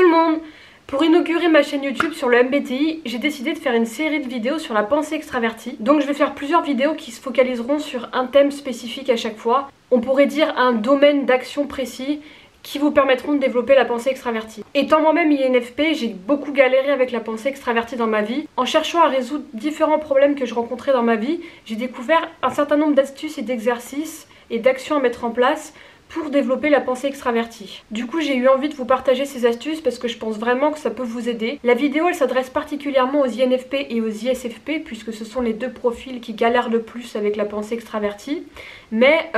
tout le monde! Pour inaugurer ma chaîne YouTube sur le MBTI, j'ai décidé de faire une série de vidéos sur la pensée extravertie. Donc je vais faire plusieurs vidéos qui se focaliseront sur un thème spécifique à chaque fois. On pourrait dire un domaine d'action précis qui vous permettront de développer la pensée extravertie. Étant moi-même INFP, j'ai beaucoup galéré avec la pensée extravertie dans ma vie. En cherchant à résoudre différents problèmes que je rencontrais dans ma vie, j'ai découvert un certain nombre d'astuces et d'exercices et d'actions à mettre en place pour développer la pensée extravertie. Du coup, j'ai eu envie de vous partager ces astuces parce que je pense vraiment que ça peut vous aider. La vidéo, elle s'adresse particulièrement aux INFP et aux ISFP puisque ce sont les deux profils qui galèrent le plus avec la pensée extravertie. Mais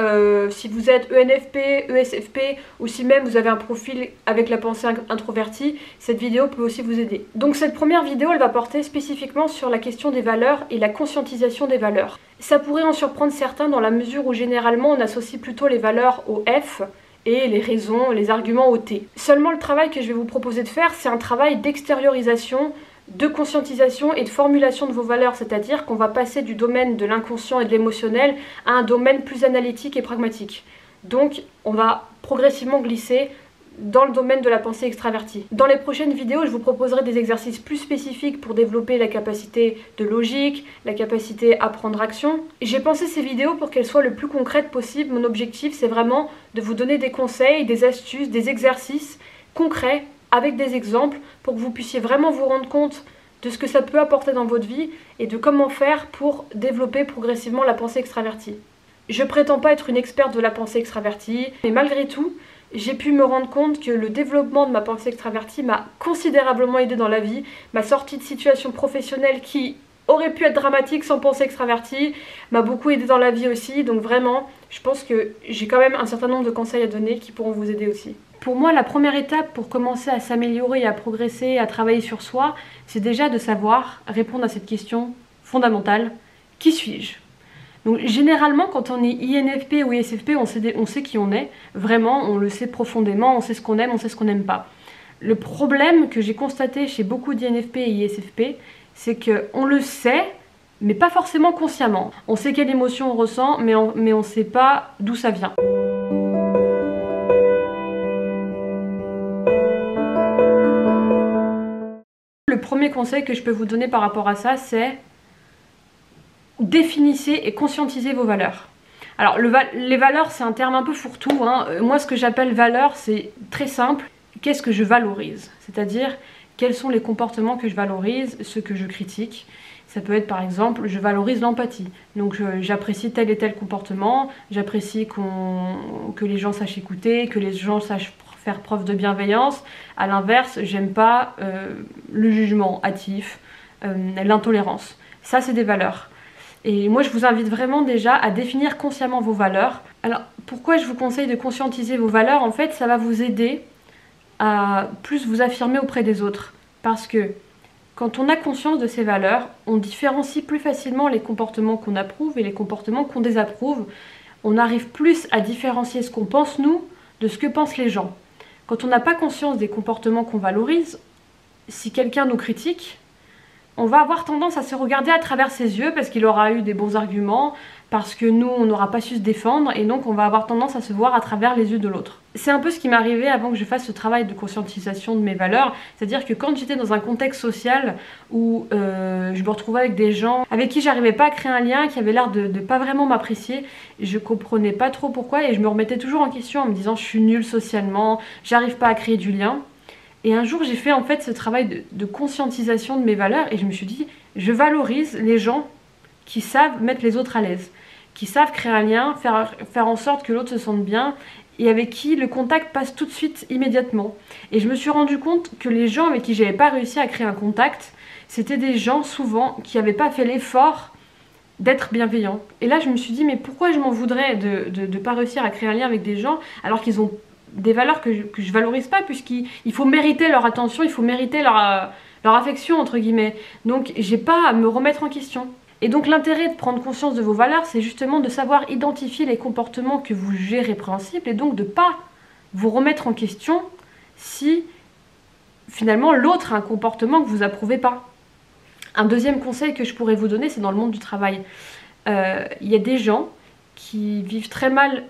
si vous êtes ENFP, ESFP ou si même vous avez un profil avec la pensée introvertie, cette vidéo peut aussi vous aider. Donc cette première vidéo, elle va porter spécifiquement sur la question des valeurs et la conscientisation des valeurs. Ça pourrait en surprendre certains dans la mesure où généralement on associe plutôt les valeurs au F et les raisons, les arguments au T. Seulement le travail que je vais vous proposer de faire, c'est un travail d'extériorisation, de conscientisation et de formulation de vos valeurs, c'est-à-dire qu'on va passer du domaine de l'inconscient et de l'émotionnel à un domaine plus analytique et pragmatique. Donc on va progressivement glisser dans le domaine de la pensée extravertie. Dans les prochaines vidéos, je vous proposerai des exercices plus spécifiques pour développer la capacité de logique, la capacité à prendre action. J'ai pensé ces vidéos pour qu'elles soient le plus concrètes possible. Mon objectif, c'est vraiment de vous donner des conseils, des astuces, des exercices concrets avec des exemples pour que vous puissiez vraiment vous rendre compte de ce que ça peut apporter dans votre vie et de comment faire pour développer progressivement la pensée extravertie. Je prétends pas être une experte de la pensée extravertie, mais malgré tout, j'ai pu me rendre compte que le développement de ma pensée extravertie m'a considérablement aidé dans la vie. Ma sortie de situation professionnelle qui aurait pu être dramatique sans pensée extravertie m'a beaucoup aidé dans la vie aussi. Donc vraiment, je pense que j'ai quand même un certain nombre de conseils à donner qui pourront vous aider aussi. Pour moi, la première étape pour commencer à s'améliorer, à progresser, à travailler sur soi, c'est déjà de savoir répondre à cette question fondamentale. Qui suis-je ? Donc généralement quand on est INFP ou ISFP, on sait qui on est, vraiment, on le sait profondément, on sait ce qu'on aime, on sait ce qu'on n'aime pas. Le problème que j'ai constaté chez beaucoup d'INFP et ISFP, c'est qu'on le sait, mais pas forcément consciemment. On sait quelle émotion on ressent, mais on ne sait pas d'où ça vient. Le premier conseil que je peux vous donner par rapport à ça, c'est définissez et conscientisez vos valeurs. Alors les valeurs, c'est un terme un peu fourre-tout, hein. Moi ce que j'appelle valeurs, c'est très simple. Qu'est-ce que je valorise? C'est-à-dire quels sont les comportements que je valorise, ceux que je critique. Ça peut être par exemple, je valorise l'empathie. Donc j'apprécie tel et tel comportement, j'apprécie que les gens sachent écouter, que les gens sachent faire preuve de bienveillance. À l'inverse, j'aime pas le jugement hâtif, l'intolérance. Ça c'est des valeurs. Et moi je vous invite vraiment déjà à définir consciemment vos valeurs. Alors pourquoi je vous conseille de conscientiser vos valeurs? En fait ça va vous aider à plus vous affirmer auprès des autres. Parce que quand on a conscience de ces valeurs, on différencie plus facilement les comportements qu'on approuve et les comportements qu'on désapprouve. On arrive plus à différencier ce qu'on pense nous de ce que pensent les gens. Quand on n'a pas conscience des comportements qu'on valorise, si quelqu'un nous critique, on va avoir tendance à se regarder à travers ses yeux parce qu'il aura eu des bons arguments, parce que nous, on n'aura pas su se défendre et donc on va avoir tendance à se voir à travers les yeux de l'autre. C'est un peu ce qui m'est arrivé avant que je fasse ce travail de conscientisation de mes valeurs, c'est-à-dire que quand j'étais dans un contexte social où je me retrouvais avec des gens avec qui j'arrivais pas à créer un lien, qui avaient l'air de pas vraiment m'apprécier, je comprenais pas trop pourquoi et je me remettais toujours en question en me disant je suis nulle socialement, j'arrive pas à créer du lien. Et un jour j'ai fait en fait ce travail de conscientisation de mes valeurs et je me suis dit je valorise les gens qui savent mettre les autres à l'aise, qui savent créer un lien, faire en sorte que l'autre se sente bien et avec qui le contact passe tout de suite immédiatement. Et je me suis rendu compte que les gens avec qui j'avais pas réussi à créer un contact, c'était des gens souvent qui n'avaient pas fait l'effort d'être bienveillants. Et là je me suis dit mais pourquoi je m'en voudrais de pas réussir à créer un lien avec des gens alors qu'ils ont des valeurs que je valorise pas, puisqu'il faut mériter leur attention, il faut mériter leur affection entre guillemets. Donc j'ai pas à me remettre en question. Et donc l'intérêt de prendre conscience de vos valeurs, c'est justement de savoir identifier les comportements que vous jugez répréhensibles et donc de pas vous remettre en question si finalement l'autre a un comportement que vous approuvez pas. Un deuxième conseil que je pourrais vous donner, c'est dans le monde du travail. Il y a des gens qui vivent très mal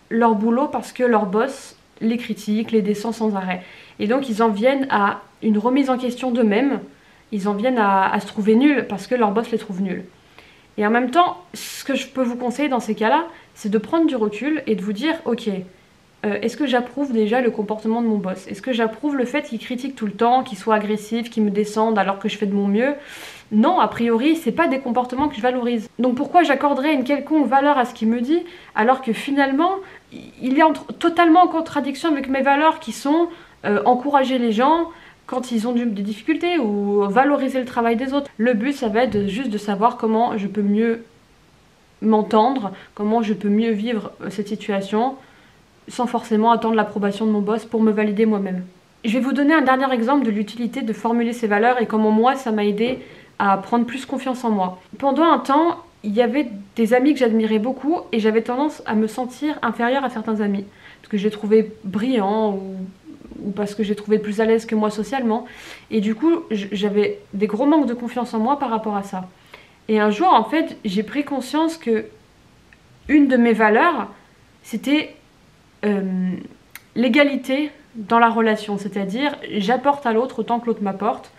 leur boulot parce que leur boss les critiques, les descend sans arrêt. Et donc ils en viennent à une remise en question d'eux-mêmes, ils en viennent à se trouver nuls parce que leur boss les trouve nuls. Et en même temps, ce que je peux vous conseiller dans ces cas-là, c'est de prendre du recul et de vous dire, ok, est-ce que j'approuve déjà le comportement de mon boss? Est-ce que j'approuve le fait qu'il critique tout le temps, qu'il soit agressif, qu'il me descende alors que je fais de mon mieux? Non, a priori, c'est pas des comportements que je valorise. Donc pourquoi j'accorderais une quelconque valeur à ce qu'il me dit, alors que finalement, il est totalement en contradiction avec mes valeurs qui sont encourager les gens quand ils ont des difficultés ou valoriser le travail des autres. Le but, ça va être juste de savoir comment je peux mieux m'entendre, comment je peux mieux vivre cette situation sans forcément attendre l'approbation de mon boss pour me valider moi-même. Je vais vous donner un dernier exemple de l'utilité de formuler ces valeurs et comment moi, ça m'a aidé à prendre plus confiance en moi. Pendant un temps, il y avait des amis que j'admirais beaucoup et j'avais tendance à me sentir inférieure à certains amis parce que je les trouvais brillants ou parce que j'ai trouvé plus à l'aise que moi socialement. Et du coup, j'avais des gros manques de confiance en moi par rapport à ça. Et un jour, en fait, j'ai pris conscience que une de mes valeurs, c'était l'égalité dans la relation. C'est-à-dire, j'apporte à l'autre autant que l'autre m'apporte.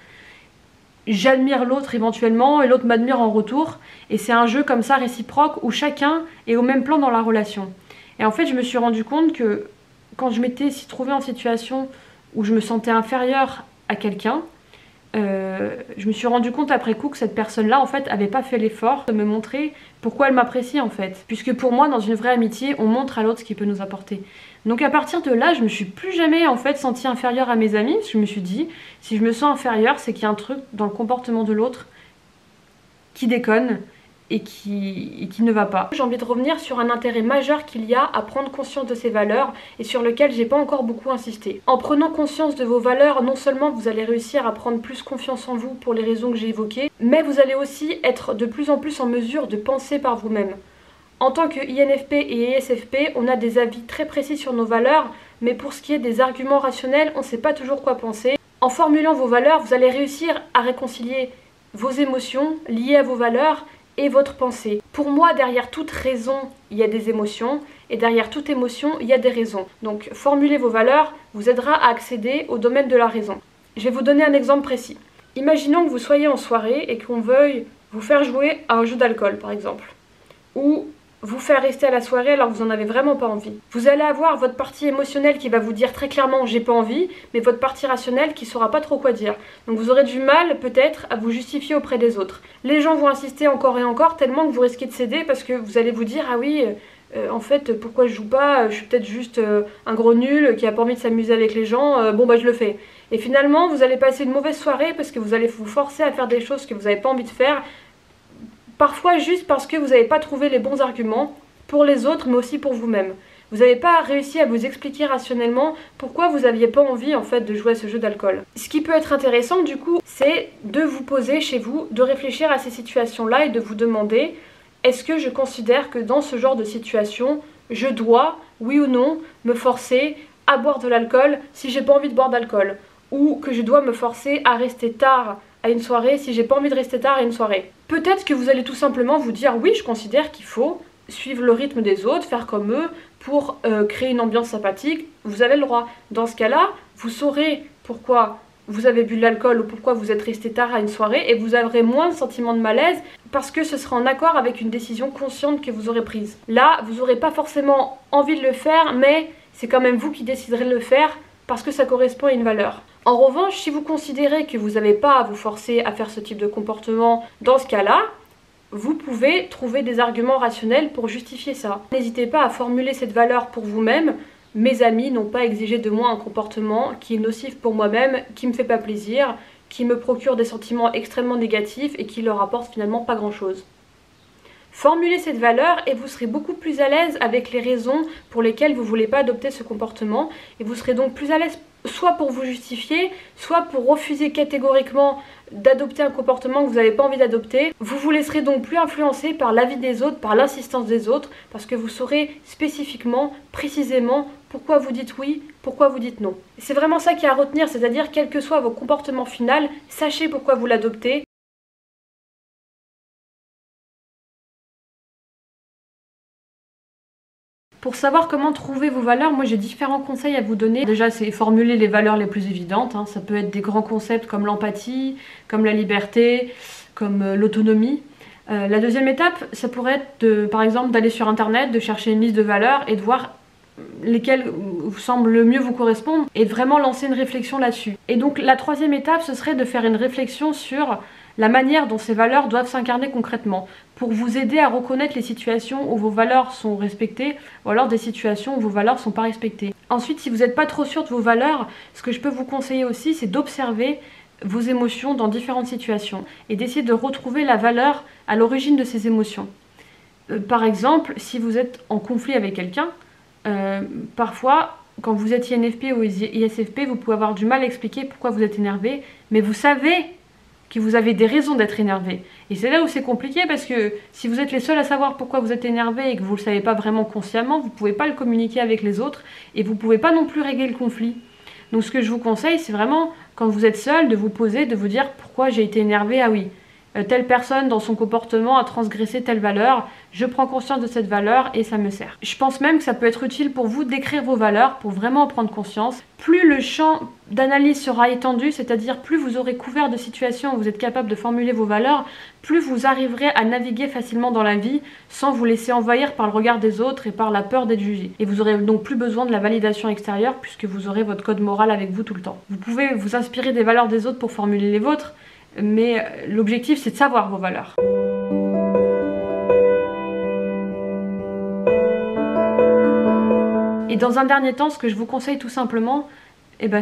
J'admire l'autre éventuellement et l'autre m'admire en retour. Et c'est un jeu comme ça réciproque où chacun est au même plan dans la relation. Et en fait, je me suis rendu compte que quand je m'étais trouvée en situation où je me sentais inférieure à quelqu'un, je me suis rendu compte après coup que cette personne-là, en fait, avait pas fait l'effort de me montrer pourquoi elle m'apprécie, en fait. Puisque pour moi, dans une vraie amitié, on montre à l'autre ce qu'il peut nous apporter. Donc à partir de là, je me suis plus jamais, en fait, sentie inférieure à mes amis. Parce que je me suis dit, si je me sens inférieure, c'est qu'il y a un truc dans le comportement de l'autre qui déconne et qui ne va pas. J'ai envie de revenir sur un intérêt majeur qu'il y a à prendre conscience de ces valeurs et sur lequel j'ai pas encore beaucoup insisté. En prenant conscience de vos valeurs, non seulement vous allez réussir à prendre plus confiance en vous pour les raisons que j'ai évoquées, mais vous allez aussi être de plus en plus en mesure de penser par vous-même. En tant que INFP et ESFP, on a des avis très précis sur nos valeurs, mais pour ce qui est des arguments rationnels, on ne sait pas toujours quoi penser. En formulant vos valeurs, vous allez réussir à réconcilier vos émotions liées à vos valeurs et votre pensée. Pour moi, derrière toute raison, il y a des émotions, et derrière toute émotion, il y a des raisons. Donc, formuler vos valeurs vous aidera à accéder au domaine de la raison. Je vais vous donner un exemple précis. Imaginons que vous soyez en soirée et qu'on veuille vous faire jouer à un jeu d'alcool, par exemple. Ou vous faire rester à la soirée alors que vous n'en avez vraiment pas envie. Vous allez avoir votre partie émotionnelle qui va vous dire très clairement j'ai pas envie, mais votre partie rationnelle qui saura pas trop quoi dire. Donc vous aurez du mal peut-être à vous justifier auprès des autres. Les gens vont insister encore et encore tellement que vous risquez de céder parce que vous allez vous dire ah oui en fait pourquoi je joue pas, je suis peut-être juste un gros nul qui a pas envie de s'amuser avec les gens, bon bah je le fais. Et finalement vous allez passer une mauvaise soirée parce que vous allez vous forcer à faire des choses que vous n'avez pas envie de faire. Parfois juste parce que vous n'avez pas trouvé les bons arguments pour les autres mais aussi pour vous-même. Vous n'avez pas réussi à vous expliquer rationnellement pourquoi vous n'aviez pas envie en fait de jouer à ce jeu d'alcool. Ce qui peut être intéressant du coup, c'est de vous poser chez vous, de réfléchir à ces situations-là et de vous demander est-ce que je considère que dans ce genre de situation, je dois, oui ou non, me forcer à boire de l'alcool si j'ai pas envie de boire d'alcool, ou que je dois me forcer à rester tard à une soirée si j'ai pas envie de rester tard à une soirée. Peut-être que vous allez tout simplement vous dire oui, je considère qu'il faut suivre le rythme des autres, faire comme eux pour créer une ambiance sympathique, vous avez le droit. Dans ce cas-là, vous saurez pourquoi vous avez bu de l'alcool ou pourquoi vous êtes resté tard à une soirée et vous aurez moins de sentiment de malaise parce que ce sera en accord avec une décision consciente que vous aurez prise. Là, vous n'aurez pas forcément envie de le faire, mais c'est quand même vous qui déciderez de le faire parce que ça correspond à une valeur. En revanche, si vous considérez que vous n'avez pas à vous forcer à faire ce type de comportement, dans ce cas-là, vous pouvez trouver des arguments rationnels pour justifier ça. N'hésitez pas à formuler cette valeur pour vous-même. Mes amis n'ont pas exigé de moi un comportement qui est nocif pour moi-même, qui me fait pas plaisir, qui me procure des sentiments extrêmement négatifs et qui leur apporte finalement pas grand-chose. Formulez cette valeur et vous serez beaucoup plus à l'aise avec les raisons pour lesquelles vous ne voulez pas adopter ce comportement et vous serez donc plus à l'aise soit pour vous justifier, soit pour refuser catégoriquement d'adopter un comportement que vous n'avez pas envie d'adopter. Vous vous laisserez donc plus influencer par l'avis des autres, par l'insistance des autres, parce que vous saurez spécifiquement, précisément, pourquoi vous dites oui, pourquoi vous dites non. C'est vraiment ça qu'il y a à retenir, c'est-à-dire quel que soit vos comportements finaux, sachez pourquoi vous l'adoptez. Pour savoir comment trouver vos valeurs, moi j'ai différents conseils à vous donner. Déjà, c'est formuler les valeurs les plus évidentes, hein. Ça peut être des grands concepts comme l'empathie, comme la liberté, comme l'autonomie. La deuxième étape, ça pourrait être par exemple d'aller sur internet, de chercher une liste de valeurs et de voir lesquelles vous semblent le mieux vous correspondre et de vraiment lancer une réflexion là-dessus. Et donc la troisième étape, ce serait de faire une réflexion sur la manière dont ces valeurs doivent s'incarner concrètement, pour vous aider à reconnaître les situations où vos valeurs sont respectées, ou alors des situations où vos valeurs ne sont pas respectées. Ensuite, si vous n'êtes pas trop sûr de vos valeurs, ce que je peux vous conseiller aussi, c'est d'observer vos émotions dans différentes situations, et d'essayer de retrouver la valeur à l'origine de ces émotions. Par exemple, si vous êtes en conflit avec quelqu'un, parfois, quand vous êtes INFP ou ISFP, vous pouvez avoir du mal à expliquer pourquoi vous êtes énervé, mais vous savez que vous avez des raisons d'être énervé. Et c'est là où c'est compliqué, parce que si vous êtes les seuls à savoir pourquoi vous êtes énervé et que vous ne le savez pas vraiment consciemment, vous ne pouvez pas le communiquer avec les autres et vous ne pouvez pas non plus régler le conflit. Donc ce que je vous conseille, c'est vraiment, quand vous êtes seul, de vous poser, de vous dire pourquoi j'ai été énervé. Ah oui, telle personne dans son comportement a transgressé telle valeur, je prends conscience de cette valeur et ça me sert. Je pense même que ça peut être utile pour vous d'écrire vos valeurs pour vraiment en prendre conscience. Plus le champ d'analyse sera étendu, c'est-à-dire plus vous aurez couvert de situations où vous êtes capable de formuler vos valeurs, plus vous arriverez à naviguer facilement dans la vie sans vous laisser envahir par le regard des autres et par la peur d'être jugé. Et vous aurez donc plus besoin de la validation extérieure puisque vous aurez votre code moral avec vous tout le temps. Vous pouvez vous inspirer des valeurs des autres pour formuler les vôtres, mais l'objectif c'est de savoir vos valeurs. Et dans un dernier temps, ce que je vous conseille tout simplement,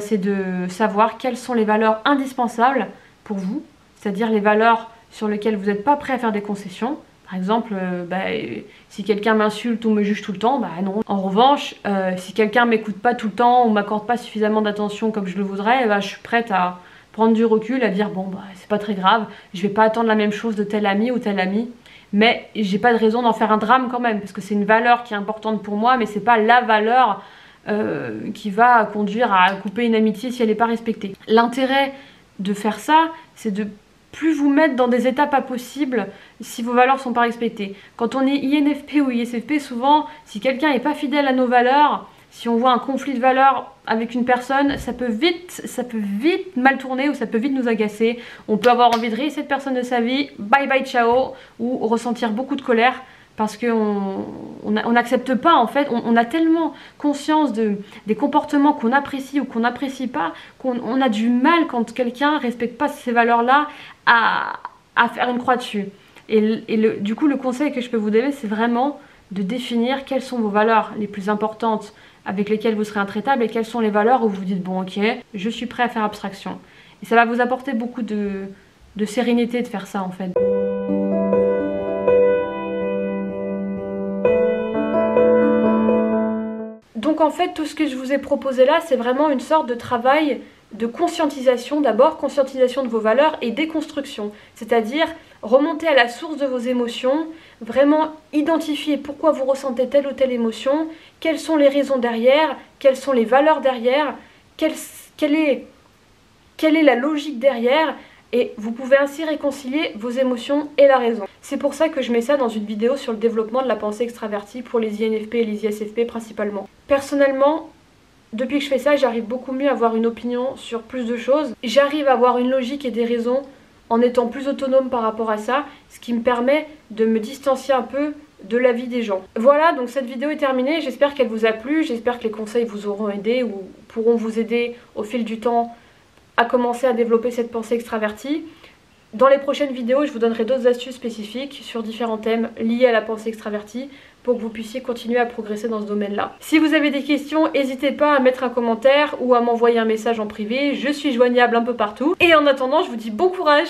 c'est de savoir quelles sont les valeurs indispensables pour vous, c'est-à-dire les valeurs sur lesquelles vous n'êtes pas prêt à faire des concessions. Par exemple, si quelqu'un m'insulte ou me juge tout le temps, non. En revanche, si quelqu'un m'écoute pas tout le temps ou m'accorde pas suffisamment d'attention comme je le voudrais, je suis prête à prendre du recul, à dire bon c'est pas très grave, je vais pas attendre la même chose de tel ami ou tel ami, mais j'ai pas de raison d'en faire un drame quand même, parce que c'est une valeur qui est importante pour moi, mais c'est pas la valeur qui va conduire à couper une amitié si elle n'est pas respectée. L'intérêt de faire ça, c'est de plus vous mettre dans des états pas possibles si vos valeurs sont pas respectées. Quand on est INFP ou ISFP, souvent, si quelqu'un n'est pas fidèle à nos valeurs, si on voit un conflit de valeurs avec une personne, ça peut vite mal tourner ou ça peut vite nous agacer. On peut avoir envie de rayer cette personne de sa vie, bye bye ciao, ou ressentir beaucoup de colère parce qu'on n'accepte pas en fait, on a tellement conscience des comportements qu'on apprécie ou qu'on n'apprécie pas, qu'on a du mal quand quelqu'un ne respecte pas ces valeurs-là à faire une croix dessus. Du coup, le conseil que je peux vous donner, c'est vraiment de définir quelles sont vos valeurs les plus importantes avec lesquelles vous serez intraitable et quelles sont les valeurs où vous vous dites bon ok, je suis prêt à faire abstraction. Et ça va vous apporter beaucoup de sérénité de faire ça en fait. Donc en fait tout ce que je vous ai proposé là, c'est vraiment une sorte de travail de conscientisation, d'abord conscientisation de vos valeurs et déconstruction, c'est-à-dire remonter à la source de vos émotions, vraiment identifier pourquoi vous ressentez telle ou telle émotion, quelles sont les raisons derrière, quelles sont les valeurs derrière, quelle est la logique derrière, et vous pouvez ainsi réconcilier vos émotions et la raison. C'est pour ça que je mets ça dans une vidéo sur le développement de la pensée extravertie pour les INFP et les ISFP principalement. Personnellement, depuis que je fais ça, j'arrive beaucoup mieux à avoir une opinion sur plus de choses. J'arrive à avoir une logique et des raisons en étant plus autonome par rapport à ça, ce qui me permet de me distancier un peu de la vie des gens. Voilà, donc cette vidéo est terminée, j'espère qu'elle vous a plu, j'espère que les conseils vous auront aidé ou pourront vous aider au fil du temps à commencer à développer cette pensée extravertie. Dans les prochaines vidéos, je vous donnerai d'autres astuces spécifiques sur différents thèmes liés à la pensée extravertie pour que vous puissiez continuer à progresser dans ce domaine-là. Si vous avez des questions, n'hésitez pas à mettre un commentaire ou à m'envoyer un message en privé, je suis joignable un peu partout. Et en attendant, je vous dis bon courage!